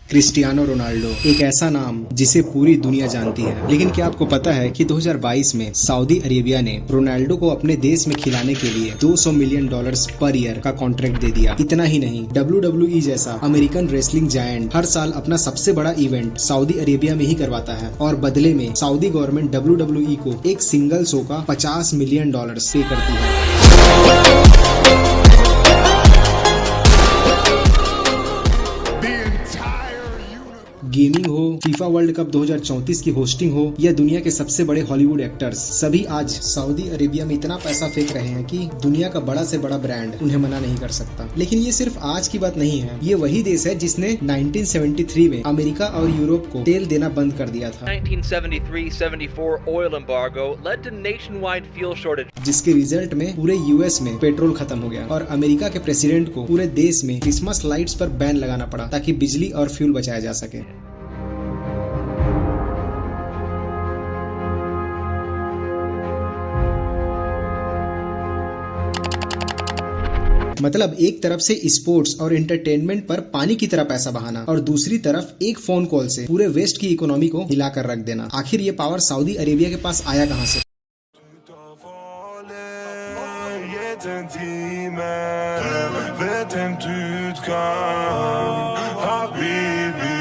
Cristiano Ronaldo एक ऐसा नाम जिसे पूरी दुनिया जानती है। लेकिन क्या आपको पता है कि 2022 में सऊदी अरेबिया ने रोनाल्डो को अपने देश में खिलाने के लिए $200 मिलियन पर ईयर का कॉन्ट्रैक्ट दे दिया। इतना ही नहीं, WWE जैसा अमेरिकन रेसलिंग जायंट हर साल अपना सबसे बड़ा इवेंट सऊदी अरेबिया में ही करवाता है और बदले में सऊदी गवर्नमेंट WWE को एक सिंगल शो का $50 मिलियन पे करती है। गेमिंग हो, फीफा वर्ल्ड कप 2034 की होस्टिंग हो या दुनिया के सबसे बड़े हॉलीवुड एक्टर्स, सभी आज सऊदी अरेबिया में इतना पैसा फेंक रहे हैं कि दुनिया का बड़ा से बड़ा ब्रांड उन्हें मना नहीं कर सकता। लेकिन ये सिर्फ आज की बात नहीं है, ये वही देश है जिसने 1973 में अमेरिका और यूरोप को तेल देना बंद कर दिया था। 1973-74 oil embargo led to nationwide fuel shortage, जिसके रिजल्ट में पूरे यूएस में पेट्रोल खत्म हो गया और अमेरिका के प्रेसिडेंट को पूरे देश में क्रिसमस लाइट्स पर बैन लगाना पड़ा ताकि बिजली और फ्यूल बचाया जा सके। मतलब एक तरफ से स्पोर्ट्स और एंटरटेनमेंट पर पानी की तरह पैसा बहाना और दूसरी तरफ एक फोन कॉल से पूरे वेस्ट की इकोनॉमी को हिलाकर रख देना। आखिर ये पावर सऊदी अरेबिया के पास आया कहां से? Vet inte utgång, Habibi.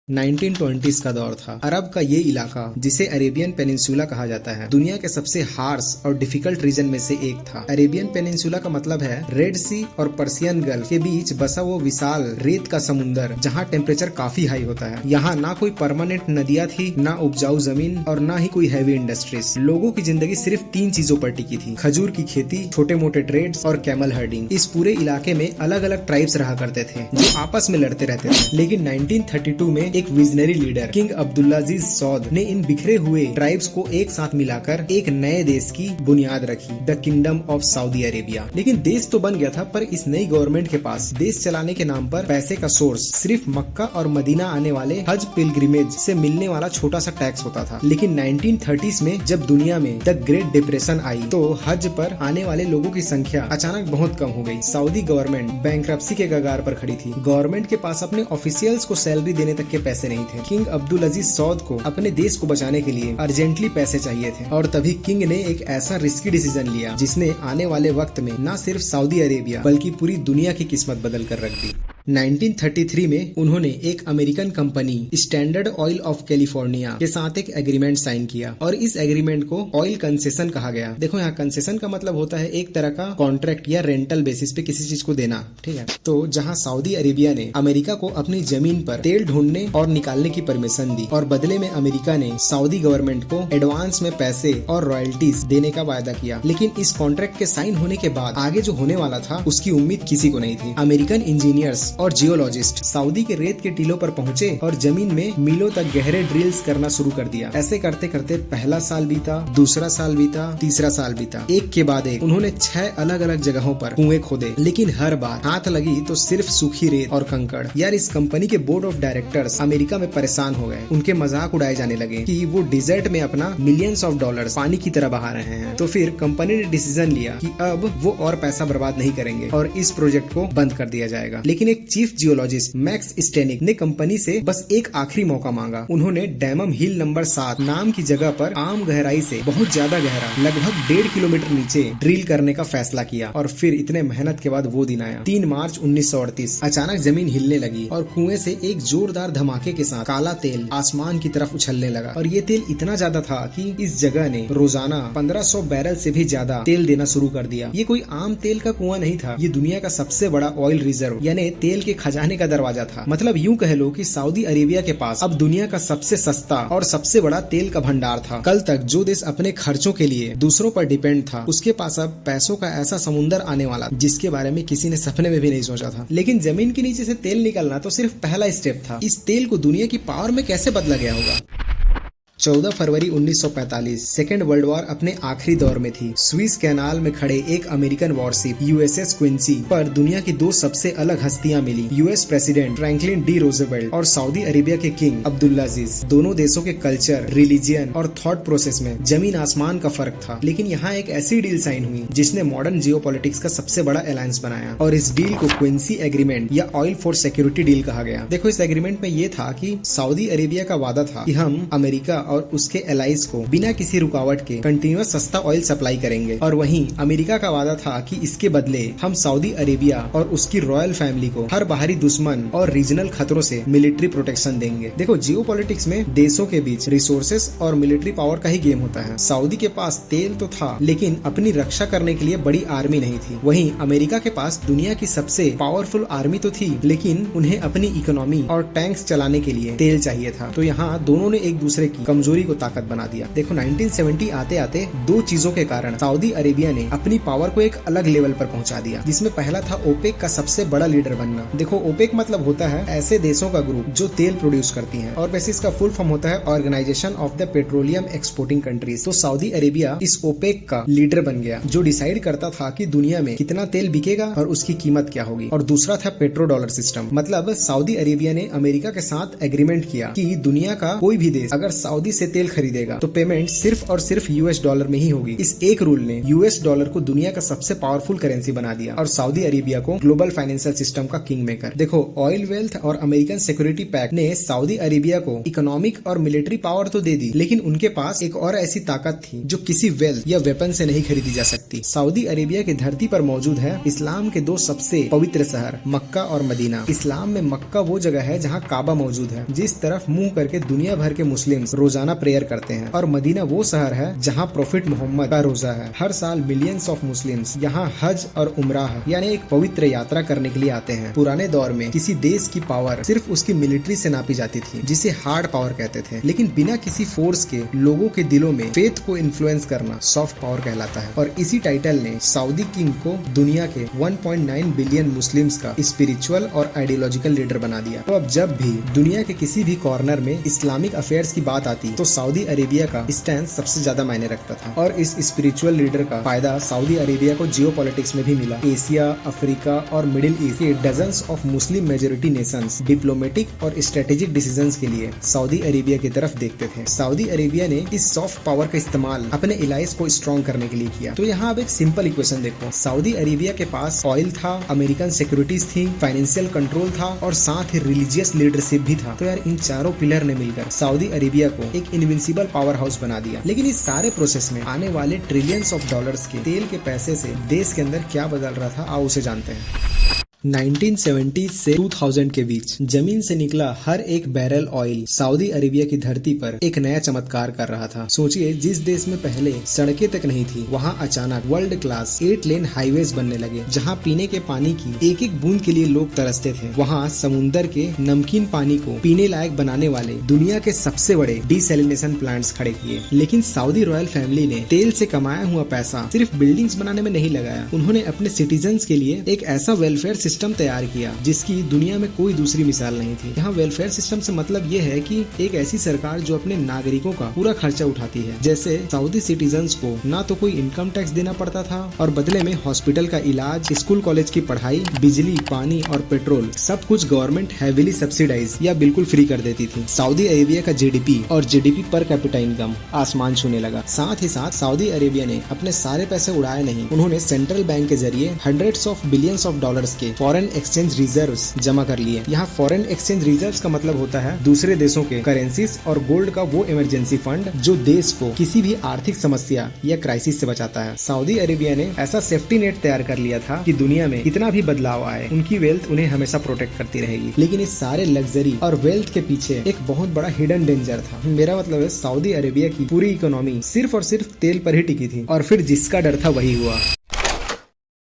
1920s का दौर था। अरब का ये इलाका जिसे अरेबियन पेनिनसुला कहा जाता है दुनिया के सबसे हार्श और डिफिकल्ट रीजन में से एक था। अरेबियन पेनिनसुला का मतलब है रेड सी और पर्सियन गल्फ के बीच बसा वो विशाल रेत का समुंदर जहाँ टेम्परेचर काफी हाई होता है। यहाँ ना कोई परमानेंट नदियाँ थी, ना उपजाऊ जमीन और ना ही कोई हैवी इंडस्ट्रीज। लोगों की जिंदगी सिर्फ 3 चीजों पर टिकी थी: खजूर की खेती, छोटे मोटे ट्रेड्स और कैमल हर्डिंग। इस पूरे इलाके में अलग अलग ट्राइब्स रहा करते थे जो आपस में लड़ते रहते थे। लेकिन 1932 में एक visionary leader king Abdulaziz Saud ने इन बिखरे हुए ट्राइब्स को एक साथ मिलाकर एक नए देश की बुनियाद रखी, the kingdom of Saudi Arabia. लेकिन देश तो बन गया था, पर इस नई गवर्नमेंट के पास देश चलाने के नाम पर पैसे का सोर्स सिर्फ मक्का और मदीना आने वाले हज पिलग्रिमेज से मिलने वाला छोटा सा टैक्स होता था। लेकिन 1930s में जब दुनिया में द ग्रेट डिप्रेशन आई तो हज पर आने वाले लोगों की संख्या अचानक बहुत कम हो गई। सऊदी गवर्नमेंट बैंकरप्सी के कगार पर खड़ी थी। गवर्नमेंट के पास अपने ऑफिशियल्स को सैलरी देने तक के पैसे नहीं थे। किंग अब्दुल अजीज सौद को अपने देश को बचाने के लिए अर्जेंटली पैसे चाहिए थे और तभी किंग ने एक ऐसा रिस्की डिसीजन लिया जिसने आने वाले वक्त में न सिर्फ सऊदी अरेबिया बल्कि पूरी दुनिया की किस्मत बदल कर रख दी। 1933 में उन्होंने एक American company standard oil of California के साथ एक एग्रीमेंट साइन किया और इस एग्रीमेंट को ऑयल कंसेशन कहा गया। देखो, यहाँ कंसेशन का मतलब होता है एक तरह का कॉन्ट्रैक्ट या रेंटल बेसिस पे किसी चीज को देना, ठीक है। तो जहाँ सऊदी अरेबिया ने अमेरिका को अपनी जमीन पर तेल ढूंढने और निकालने की परमिशन दी और बदले में अमेरिका ने सऊदी गवर्नमेंट को एडवांस में पैसे और रॉयल्टीज देने का वायदा किया। लेकिन इस कॉन्ट्रैक्ट के साइन होने के बाद आगे जो होने वाला था उसकी उम्मीद किसी को नहीं थी। अमेरिकन इंजीनियर्स और जियोलॉजिस्ट सऊदी के रेत के टीलों पर पहुंचे और जमीन में मीलों तक गहरे ड्रिल्स करना शुरू कर दिया। ऐसे करते करते पहला साल बीता, दूसरा साल बीता, तीसरा साल बीता। एक के बाद एक उन्होंने 6 अलग अलग जगहों पर कुएं खोदे, लेकिन हर बार हाथ लगी तो सिर्फ सूखी रेत और कंकड़। यार, इस कंपनी के बोर्ड ऑफ डायरेक्टर्स अमेरिका में परेशान हो गए। उनके मजाक उड़ाए जाने लगे कि वो डिजर्ट में अपना मिलियंस ऑफ डॉलर्स पानी की तरह बहा रहे हैं। तो फिर कंपनी ने डिसीजन लिया कि अब वो और पैसा बर्बाद नहीं करेंगे और इस प्रोजेक्ट को बंद कर दिया जाएगा। लेकिन एक चीफ जियोलॉजिस्ट मैक्स स्टेनिक ने कंपनी से बस एक आखिरी मौका मांगा। उन्होंने डैमम हिल नंबर 7 नाम की जगह पर आम गहराई से बहुत ज्यादा गहरा, लगभग 1.5 किलोमीटर नीचे ड्रिल करने का फैसला किया। और फिर इतने मेहनत के बाद वो दिन आया, 3 मार्च 1938। अचानक जमीन हिलने लगी और कुएं से एक जोरदार धमाके के साथ काला तेल आसमान की तरफ उछलने लगा। और ये तेल इतना ज्यादा था कि इस जगह ने रोजाना 1500 बैरल से भी ज्यादा तेल देना शुरू कर दिया। ये कोई आम तेल का कुआं नहीं था, ये दुनिया का सबसे बड़ा ऑयल रिजर्व यानी तेल के खजाने का दरवाजा था। मतलब यूं कह लो कि सऊदी अरेबिया के पास अब दुनिया का सबसे सस्ता और सबसे बड़ा तेल का भंडार था। कल तक जो देश अपने खर्चों के लिए दूसरों पर डिपेंड था, उसके पास अब पैसों का ऐसा समुंदर आने वाला जिसके बारे में किसी ने सपने में भी नहीं सोचा था। लेकिन जमीन के नीचे से तेल निकलना तो सिर्फ पहला स्टेप था। इस तेल को दुनिया की पावर में कैसे बदला गया होगा? 14 फरवरी 1945 सेकेंड वर्ल्ड वॉर अपने आखिरी दौर में थी। स्विस कैनाल में खड़े एक अमेरिकन वॉरशिप यूएसएस क्विंसी पर दुनिया की दो सबसे अलग हस्तियां मिली, US president Franklin D Roosevelt और सऊदी अरेबिया के किंग अब्दुल्लाजीज। दोनों देशों के कल्चर, रिलीजियन और थॉट प्रोसेस में जमीन आसमान का फर्क था, लेकिन यहाँ एक ऐसी डील साइन हुई जिसने मॉडर्न जियोपॉलिटिक्स का सबसे बड़ा अलायंस बनाया, और इस डील को क्विंसी एग्रीमेंट या ऑयल फॉर सिक्योरिटी डील कहा गया। देखो, इस एग्रीमेंट में ये था कि सऊदी अरेबिया का वादा था कि हम अमेरिका और उसके एलाइज को बिना किसी रुकावट के कंटिन्यूअस सस्ता ऑयल सप्लाई करेंगे, और वहीं अमेरिका का वादा था कि इसके बदले हम सऊदी अरेबिया और उसकी रॉयल फैमिली को हर बाहरी दुश्मन और रीजनल खतरों से मिलिट्री प्रोटेक्शन देंगे। देखो, जियोपॉलिटिक्स में देशों के बीच रिसोर्सेस और मिलिट्री पावर का ही गेम होता है। सऊदी के पास तेल तो था, लेकिन अपनी रक्षा करने के लिए बड़ी आर्मी नहीं थी। वहीं अमेरिका के पास दुनिया की सबसे पावरफुल आर्मी तो थी, लेकिन उन्हें अपनी इकोनॉमी और टैंक्स चलाने के लिए तेल चाहिए था। तो यहाँ दोनों ने एक दूसरे की कमजोरी को ताकत बना दिया। देखो, 1970 आते आते दो चीजों के कारण सऊदी अरेबिया ने अपनी पावर को एक अलग लेवल पर पहुंचा दिया, जिसमें पहला था ओपेक का सबसे बड़ा लीडर बनना। देखो, ओपेक मतलब होता है ऐसे देशों का ग्रुप जो तेल प्रोड्यूस करती हैं, और वैसे इसका फुल फॉर्म होता है organization of the petroleum exporting countries. तो सऊदी अरेबिया इस ओपेक का लीडर बन गया, जो डिसाइड करता था कि दुनिया में कितना तेल बिकेगा और उसकी कीमत क्या होगी। और दूसरा था पेट्रो डॉलर सिस्टम, मतलब सऊदी अरेबिया ने अमेरिका के साथ एग्रीमेंट किया कि दुनिया का कोई भी देश अगर सऊदी से तेल खरीदेगा तो पेमेंट सिर्फ और सिर्फ यूएस डॉलर में ही होगी। इस एक रूल ने यूएस डॉलर को दुनिया का सबसे पावरफुल करेंसी बना दिया और सऊदी अरेबिया को ग्लोबल फाइनेंशियल सिस्टम का किंग मेकर। देखो, ऑयल वेल्थ और अमेरिकन सिक्योरिटी पैक्ट ने सऊदी अरेबिया को इकोनॉमिक और मिलिट्री पावर तो दे दी, लेकिन उनके पास एक और ऐसी ताकत थी जो किसी वेल्थ या वेपन से नहीं खरीदी जा सकती। सऊदी अरेबिया की धरती पर मौजूद है इस्लाम के दो सबसे पवित्र शहर मक्का और मदीना। इस्लाम में मक्का वो जगह है जहाँ काबा मौजूद है, जिस तरफ मुंह करके दुनिया भर के मुस्लिम्स रोजाना प्रेयर करते हैं, और मदीना वो शहर है जहाँ प्रोफेट मोहम्मद का रोजा है। हर साल मिलियंस ऑफ मुस्लिम्स यहाँ हज और उमराह यानी एक पवित्र यात्रा करने के लिए आते हैं। पुराने दौर में किसी देश की पावर सिर्फ उसकी मिलिट्री से नापी जाती थी, जिसे हार्ड पावर कहते थे, लेकिन बिना किसी फोर्स के लोगों के दिलों में फेथ को इन्फ्लुएंस करना सॉफ्ट पावर कहलाता है। और इसी टाइटल ने सऊदी किंग को दुनिया के 1.9 बिलियन मुस्लिम्स का स्पिरिचुअल और आइडियोलॉजिकल लीडर बना दिया। तो अब जब भी दुनिया के किसी भी कॉर्नर में इस्लामिक अफेयर्स की बात आती तो सऊदी अरेबिया का स्टैंड सबसे ज्यादा मायने रखता था, और इस स्पिरिचुअल लीडर का फायदा सऊदी अरेबिया को जियोपॉलिटिक्स में भी मिला। एशिया, अफ्रीका और मिडिल ईस्ट के dozens of Muslim majority Nations diplomatic और स्ट्रेटेजिक डिसीजंस के लिए सऊदी अरेबिया की तरफ देखते थे। सऊदी अरेबिया ने इस सॉफ्ट पावर का इस्तेमाल अपने इलाइज को स्ट्रॉन्ग करने के लिए किया। तो यहाँ अब एक सिंपल इक्वेशन देखो, सऊदी अरेबिया के पास ऑयल था, अमेरिकन सिक्योरिटीज थी, फाइनेंशियल कंट्रोल था और साथ ही रिलीजियस लीडरशिप भी था। तो यार इन चारों पिलर ने मिलकर सऊदी अरेबिया को एक इनविंसिबल पावर हाउस बना दिया। लेकिन इस सारे प्रोसेस में आने वाले ट्रिलियंस ऑफ डॉलर्स के तेल के पैसे से देश के अंदर क्या बदल रहा था, आओ उसे जानते हैं। 1970 से 2000 के बीच जमीन से निकला हर एक बैरल ऑयल सऊदी अरेबिया की धरती पर एक नया चमत्कार कर रहा था। सोचिए, जिस देश में पहले सड़कें तक नहीं थी, वहाँ अचानक वर्ल्ड क्लास 8 लेन हाईवेज बनने लगे, जहाँ पीने के पानी की एक एक बूंद के लिए लोग तरसते थे। वहाँ समुंदर के नमकीन पानी को पीने लायक बनाने वाले दुनिया के सबसे बड़े डिसैलिनेशन प्लांट्स खड़े किए। लेकिन सऊदी रॉयल फैमिली ने तेल से कमाया हुआ पैसा सिर्फ बिल्डिंग्स बनाने में नहीं लगाया, उन्होंने अपने सिटीजन्स के लिए एक ऐसा वेलफेयर सिस्टम तैयार किया जिसकी दुनिया में कोई दूसरी मिसाल नहीं थी। यहाँ वेलफेयर सिस्टम से मतलब ये है कि एक ऐसी सरकार जो अपने नागरिकों का पूरा खर्चा उठाती है। जैसे सऊदी सिटीजन्स को ना तो कोई इनकम टैक्स देना पड़ता था, और बदले में हॉस्पिटल का इलाज, स्कूल कॉलेज की पढ़ाई, बिजली, पानी और पेट्रोल सब कुछ गवर्नमेंट हैविली सब्सिडाइज या बिल्कुल फ्री कर देती थी। सऊदी अरेबिया का जीडीपी और जीडीपी पर कैपिटा इनकम आसमान छूने लगा। साथ ही साथ सऊदी अरेबिया ने अपने सारे पैसे उड़ाए नहीं, उन्होंने सेंट्रल बैंक के जरिए hundreds of billions of dollars के फॉरेन एक्सचेंज रिजर्व्स जमा कर लिए। यहाँ फॉरेन एक्सचेंज रिजर्व्स का मतलब होता है दूसरे देशों के करेंसीज और गोल्ड का वो इमरजेंसी फंड जो देश को किसी भी आर्थिक समस्या या क्राइसिस से बचाता है। सऊदी अरेबिया ने ऐसा सेफ्टी नेट तैयार कर लिया था कि दुनिया में कितना भी बदलाव आए, उनकी वेल्थ उन्हें हमेशा प्रोटेक्ट करती रहेगी। लेकिन इस सारे लग्जरी और वेल्थ के पीछे एक बहुत बड़ा हिडन डेंजर था। मेरा मतलब है सऊदी अरेबिया की पूरी इकोनॉमी सिर्फ और सिर्फ तेल पर ही टिकी थी, और फिर जिसका डर था वही हुआ।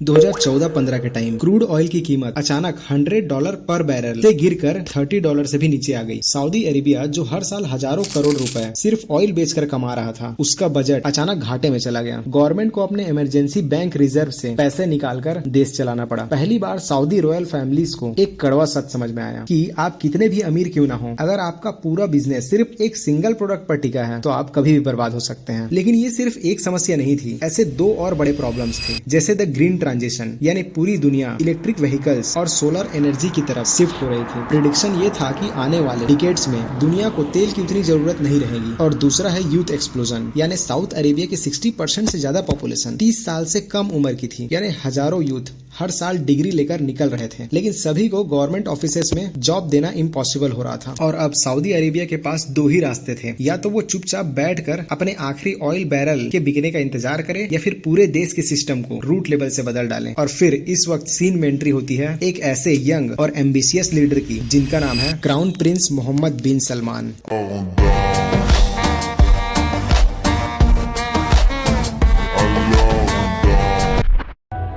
2014-15 के टाइम क्रूड ऑयल की कीमत अचानक $100 पर बैरल से गिरकर $30 से भी नीचे आ गई। सऊदी अरेबिया जो हर साल हजारों करोड़ रुपए सिर्फ ऑयल बेचकर कमा रहा था, उसका बजट अचानक घाटे में चला गया। गवर्नमेंट को अपने इमरजेंसी बैंक रिजर्व से पैसे निकालकर देश चलाना पड़ा। पहली बार सऊदी रॉयल फैमिलीज को एक कड़वा सच समझ में आया कि आप कितने भी अमीर क्यों ना हो, अगर आपका पूरा बिजनेस सिर्फ एक सिंगल प्रोडक्ट पर टिका है तो आप कभी भी बर्बाद हो सकते हैं। लेकिन ये सिर्फ एक समस्या नहीं थी, ऐसे दो और बड़े प्रॉब्लम्स थे, जैसे द ग्रीन ट्रांजिशन, यानी पूरी दुनिया इलेक्ट्रिक व्हीकल्स और सोलर एनर्जी की तरफ शिफ्ट हो रही थी। प्रेडिक्शन ये था कि आने वाले डिकेड्स में दुनिया को तेल की उतनी जरूरत नहीं रहेगी। और दूसरा है यूथ एक्सप्लोजन, यानी साउथ अरेबिया की 60% से ज्यादा पॉपुलेशन 30 साल से कम उम्र की थी, यानी हजारों यूथ हर साल डिग्री लेकर निकल रहे थे, लेकिन सभी को गवर्नमेंट ऑफिसेस में जॉब देना इम्पॉसिबल हो रहा था। और अब सऊदी अरेबिया के पास दो ही रास्ते थे, या तो वो चुपचाप बैठकर अपने आखिरी ऑयल बैरल के बिकने का इंतजार करे, या फिर पूरे देश के सिस्टम को रूट लेवल से बदल डालें। और फिर इस वक्त सीन में एंट्री होती है एक ऐसे यंग और एम्बिशियस लीडर की, जिनका नाम है crown prince Mohammed bin Salman.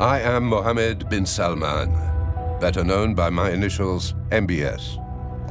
I am Mohammed bin Salman, better known by my initials MBS.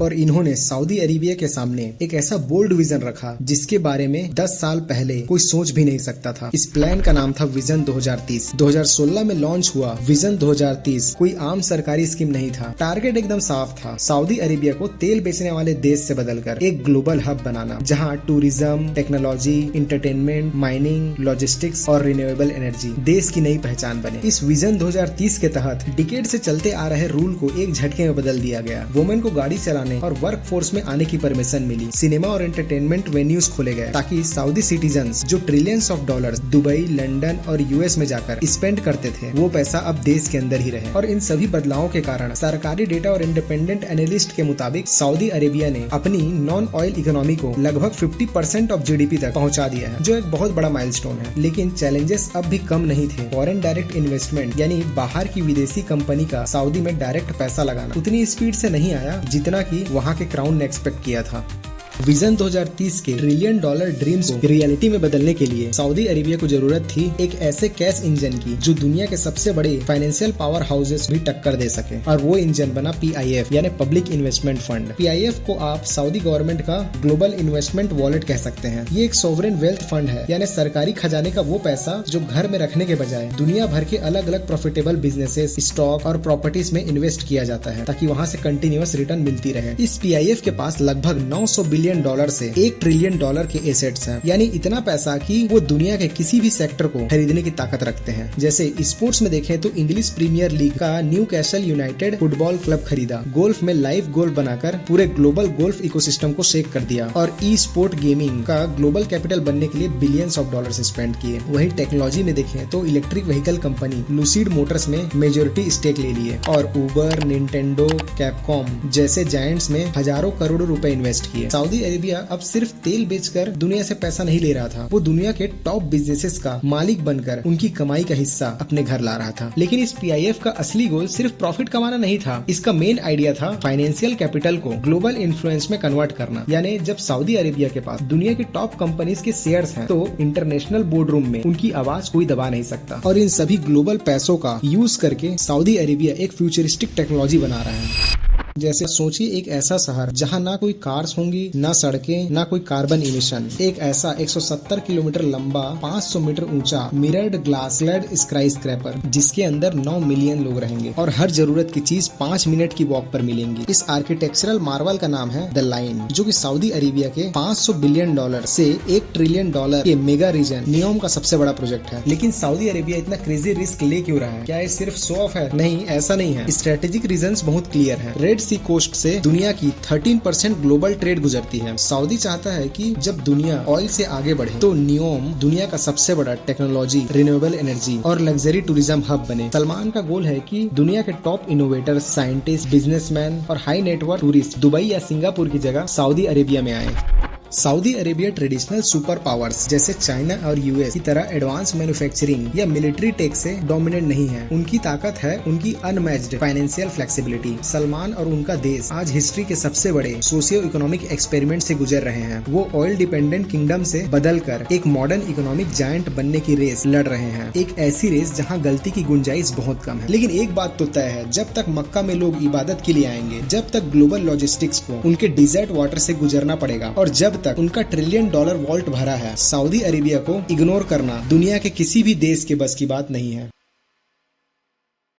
और इन्होंने सऊदी अरेबिया के सामने एक ऐसा बोल्ड विजन रखा जिसके बारे में 10 साल पहले कोई सोच भी नहीं सकता था। इस प्लान का नाम था विजन 2030। 2016 में लॉन्च हुआ विजन 2030 कोई आम सरकारी स्कीम नहीं था। टारगेट एकदम साफ था, सऊदी अरेबिया को तेल बेचने वाले देश से बदलकर एक ग्लोबल हब बनाना, जहां tourism, technology, entertainment, mining, logistics और रिन्यूएबल एनर्जी देश की नई पहचान बने। इस विजन 2030 के तहत डिकेड से चलते आ रहे रूल को एक झटके में बदल दिया गया। वुमेन को गाड़ी चलाने और वर्क फोर्स में आने की परमिशन मिली। सिनेमा और एंटरटेनमेंट वेन्यूज खोले गए ताकि सऊदी सिटीजन्स जो trillions of dollars Dubai, London और यूएस में जाकर स्पेंड करते थे, वो पैसा अब देश के अंदर ही रहे। और इन सभी बदलावों के कारण सरकारी डेटा और इंडिपेंडेंट एनालिस्ट के मुताबिक सऊदी अरेबिया ने अपनी नॉन ऑयल इकोनॉमी को लगभग 50% ऑफ जीडीपी तक पहुंचा दिया है, जो एक बहुत बड़ा माइलस्टोन है। लेकिन चैलेंजेस अब भी कम नहीं थे। फॉरेन डायरेक्ट इन्वेस्टमेंट, यानी बाहर की विदेशी कंपनी का सऊदी में डायरेक्ट पैसा लगाना उतनी स्पीड से नहीं आया जितना की वहाँ के क्राउन ने एक्सपेक्ट किया था। विजन 2030 के $1 ट्रिलियन ड्रीम्स को रियलिटी में बदलने के लिए सऊदी अरेबिया को जरूरत थी एक ऐसे कैश इंजन की जो दुनिया के सबसे बड़े फाइनेंशियल पावर हाउसेस भी टक्कर दे सके। और वो इंजन बना PIF, यानी पब्लिक इन्वेस्टमेंट फंड। PIF को आप सऊदी गवर्नमेंट का ग्लोबल इन्वेस्टमेंट वॉलेट कह सकते हैं। ये एक सोवरेन वेल्थ फंड है, यानी सरकारी खजाने का वो पैसा जो घर में रखने के बजाय दुनिया भर के अलग अलग प्रॉफिटेबल बिजनेसेस, स्टॉक और प्रॉपर्टीज में इन्वेस्ट किया जाता है, ताकि वहाँ से कंटिन्यूअस रिटर्न मिलती रहे। इस PIF के पास लगभग $900 बिलियन से $1 ट्रिलियन के एसेट्स हैं, यानी इतना पैसा कि वो दुनिया के किसी भी सेक्टर को खरीदने की ताकत रखते हैं। जैसे स्पोर्ट्स में देखें तो इंग्लिश प्रीमियर लीग का न्यूकैसल यूनाइटेड फुटबॉल क्लब खरीदा, गोल्फ में लाइव गोल्फ बनाकर पूरे ग्लोबल गोल्फ इकोसिस्टम को शेक कर दिया, और ई स्पोर्ट गेमिंग का ग्लोबल कैपिटल बनने के लिए बिलियंस ऑफ डॉलर्स स्पेंड किए। वहीं टेक्नोलॉजी में देखें तो electric vehicle company lucid Motors में मेजोरिटी स्टेक ले लिए, और उबर, निंटेंडो, कैपकॉम जैसे जायंट्स में हजारों करोड़ रुपए इन्वेस्ट किए। सऊदी अरेबिया अब सिर्फ तेल बेचकर दुनिया से पैसा नहीं ले रहा था, वो दुनिया के टॉप बिजनेसेस का मालिक बनकर उनकी कमाई का हिस्सा अपने घर ला रहा था। लेकिन इस PIF का असली गोल सिर्फ प्रॉफिट कमाना नहीं था, इसका मेन आइडिया था फाइनेंशियल कैपिटल को ग्लोबल इन्फ्लुएंस में कन्वर्ट करना। यानी जब सऊदी अरेबिया के पास दुनिया की टॉप कंपनीज के शेयर्स हैं, तो इंटरनेशनल बोर्ड रूम में उनकी आवाज कोई दबा नहीं सकता। और इन सभी ग्लोबल पैसों का यूज करके सऊदी अरेबिया एक फ्यूचरिस्टिक टेक्नोलॉजी बना रहा है। जैसे सोचिए एक ऐसा शहर जहां ना कोई कार्स होंगी, ना सड़कें, ना कोई कार्बन इमिशन। एक ऐसा 170 किलोमीटर लंबा, 500 मीटर ऊंचा मिरर्ड ग्लास क्लैड स्काईस्क्रैपर, जिसके अंदर 9 मिलियन लोग रहेंगे और हर जरूरत की चीज 5 मिनट की वॉक पर मिलेंगी। इस आर्किटेक्चरल मार्वल का नाम है द लाइन, जो कि सऊदी अरेबिया के $500 बिलियन से $1 ट्रिलियन के मेगा रीजन नियोम का सबसे बड़ा प्रोजेक्ट है। लेकिन सऊदी अरेबिया इतना क्रेजी रिस्क ले क्यों रहा है? क्या ये सिर्फ शो ऑफ है? नहीं, ऐसा नहीं है। स्ट्रेटेजिक रीजंस बहुत क्लियर है। रेड सी कोस्ट से दुनिया की 13% ग्लोबल ट्रेड गुजरती है। सऊदी चाहता है कि जब दुनिया ऑयल से आगे बढ़े तो नियोम दुनिया का सबसे बड़ा टेक्नोलॉजी, रिन्यूएबल एनर्जी और लग्जरी टूरिज्म हब बने। सलमान का गोल है कि दुनिया के टॉप इनोवेटर्स, साइंटिस्ट, बिजनेसमैन और हाई नेटवर्क टूरिस्ट दुबई या सिंगापुर की जगह सऊदी अरेबिया में आए। Saudi Arabia traditional super powers जैसे चाइना और यूएस की तरह एडवांस मैन्युफैक्चरिंग या मिलिट्री टेक से डोमिनेट नहीं है। उनकी ताकत है उनकी अनमैच्ड फाइनेंशियल फ्लेक्सिबिलिटी। सलमान और उनका देश आज हिस्ट्री के सबसे बड़े सोशियो इकोनॉमिक एक्सपेरिमेंट से गुजर रहे हैं। वो ऑयल डिपेंडेंट किंगडम से बदलकर एक मॉडर्न इकोनॉमिक जायंट बनने की रेस लड़ रहे हैं। एक ऐसी रेस जहां गलती की गुंजाइश बहुत कम है। लेकिन एक बात तो तय है, जब तक मक्का में लोग इबादत के लिए आएंगे, जब तक ग्लोबल लॉजिस्टिक्स को उनके डिजर्ट वाटर से गुजरना पड़ेगा और जब तक उनका $1 ट्रिलियन वॉल्ट भरा है, सऊदी अरेबिया को इग्नोर करना दुनिया के किसी भी देश के बस की बात नहीं है।